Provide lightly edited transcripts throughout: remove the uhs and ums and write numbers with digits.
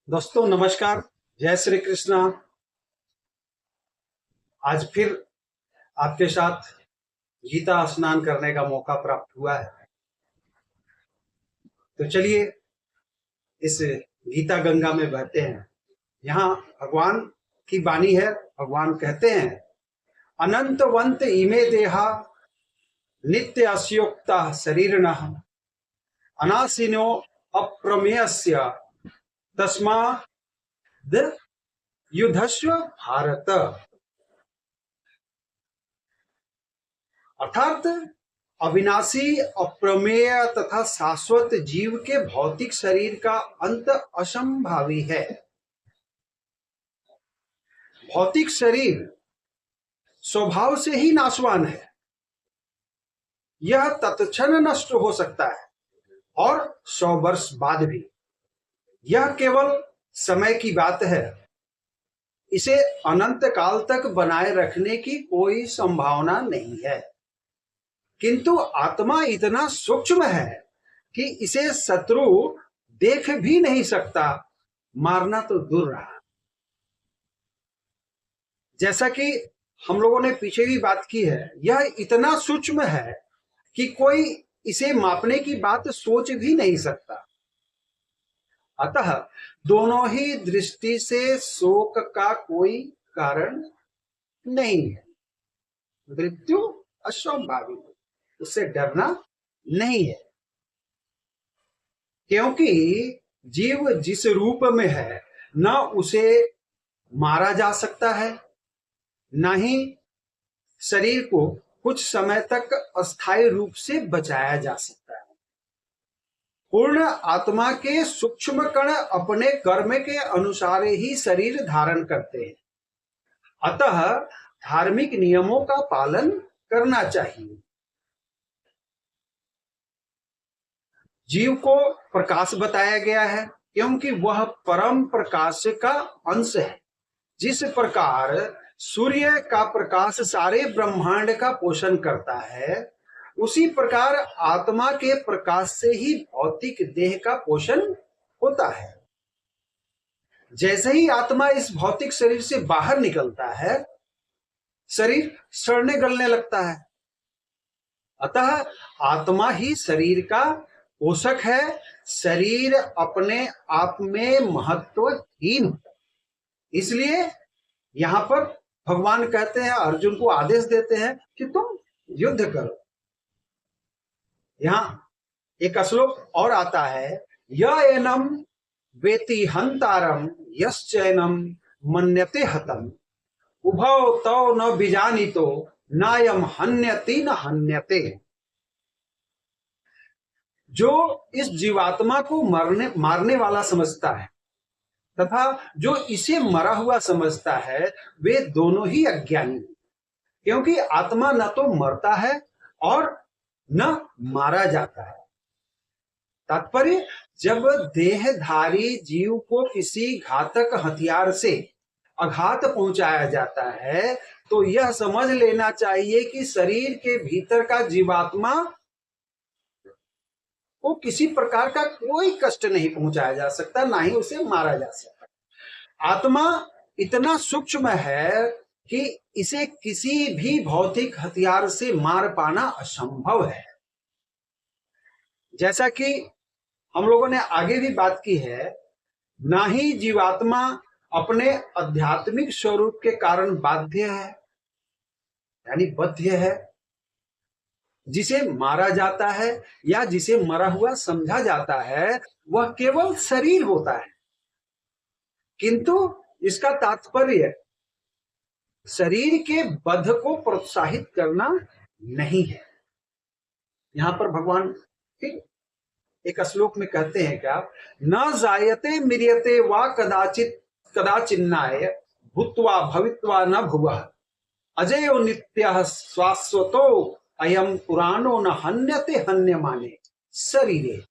दोस्तों नमस्कार। जय श्री कृष्णा। आज फिर आपके साथ गीता स्नान करने का मौका प्राप्त हुआ है। तो चलिए इस गीता गंगा में बहते हैं। यहाँ भगवान की वाणी है। भगवान कहते हैं, अनंतवंत इमे देहा नित्य अस्योक्ता शरीरिणः अनाशिनो अप्रमेयस्य तस्माद् युद्धस्व भारत। अर्थात अविनाशी, अप्रमेय तथा शाश्वत जीव के भौतिक शरीर का अंत असंभावी है। भौतिक शरीर स्वभाव से ही नाशवान है। यह तत्क्षण नष्ट हो सकता है और 100 वर्ष बाद भी। यह केवल समय की बात है। इसे अनंत काल तक बनाए रखने की कोई संभावना नहीं है। किंतु आत्मा इतना सूक्ष्म है कि इसे शत्रु देख भी नहीं सकता, मारना तो दूर रहा। जैसा कि हम लोगों ने पीछे भी बात की है, यह इतना सूक्ष्म है कि कोई इसे मापने की बात सोच भी नहीं सकता। अतः दोनों ही दृष्टि से शोक का कोई कारण नहीं है। मृत्यु असंभावी है, उससे डरना नहीं है। क्योंकि जीव जिस रूप में है, न उसे मारा जा सकता है, न ही शरीर को कुछ समय तक अस्थायी रूप से बचाया जा सकता है। पूर्ण आत्मा के सूक्ष्म कण अपने कर्म के अनुसार ही शरीर धारण करते हैं। अतः धार्मिक नियमों का पालन करना चाहिए। जीव को प्रकाश बताया गया है क्योंकि वह परम प्रकाश का अंश है। जिस प्रकार सूर्य का प्रकाश सारे ब्रह्मांड का पोषण करता है, उसी प्रकार आत्मा के प्रकाश से ही भौतिक देह का पोषण होता है। जैसे ही आत्मा इस भौतिक शरीर से बाहर निकलता है, शरीर सड़ने गलने लगता है। अतः आत्मा ही शरीर का पोषक है। शरीर अपने आप में महत्वहीन होता है। इसलिए यहां पर भगवान कहते हैं, अर्जुन को आदेश देते हैं कि तुम युद्ध करो। यहां एक श्लोक और आता है, य एनम वेति हंतारम यश्चैनम मन्यते हतम उभौ तौ न बीजानितो नायम हन्यति न हन्यते। जो इस जीवात्मा को मारने वाला समझता है तथा जो इसे मरा हुआ समझता है, वे दोनों ही अज्ञानी हैं। क्योंकि आत्मा न तो मरता है और न मारा जाता है। तात्पर्य, जब देहधारी जीव को किसी घातक हथियार से आघात पहुंचाया जाता है, तो यह समझ लेना चाहिए कि शरीर के भीतर का जीवात्मा को किसी प्रकार का कोई कष्ट नहीं पहुंचाया जा सकता, ना ही उसे मारा जा सकता। आत्मा इतना सूक्ष्म है कि इसे किसी भी भौतिक हथियार से मार पाना असंभव है। जैसा कि हम लोगों ने आगे भी बात की है, ना ही जीवात्मा अपने आध्यात्मिक स्वरूप के कारण बाध्य है, यानी बद्ध है। जिसे मारा जाता है या जिसे मरा हुआ समझा जाता है, वह केवल शरीर होता है। किंतु इसका तात्पर्य शरीर के बध को प्रोत्साहित करना नहीं है। यहां पर भगवान ठीक एक श्लोक में कहते हैं, क्या न जायते म्रियते वा कदाचित कदाचिन्नाय भूत्वा भवित्वा न भुवः अजयो नित्यः शाश्वतो अयम पुराणो न हन्यते हन्यमाने शरीरे।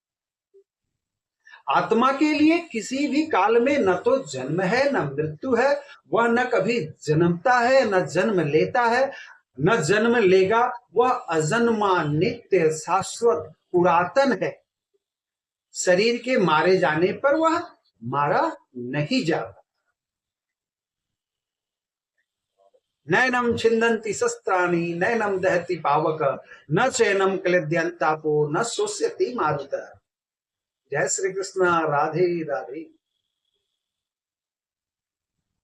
आत्मा के लिए किसी भी काल में न तो जन्म है न मृत्यु है। वह न कभी जन्मता है न जन्म लेता है, न जन्म लेगा। वह अजन्मा, नित्य, शाश्वत, पुरातन है। शरीर के मारे जाने पर वह मारा नहीं जाता। नैनम छिंदन्ति शस्त्राणि नैनम दहति पावक न चैनम क्लेद्यंतापो न शोष्यति मारुत। जय श्री कृष्ण। राधे राधे।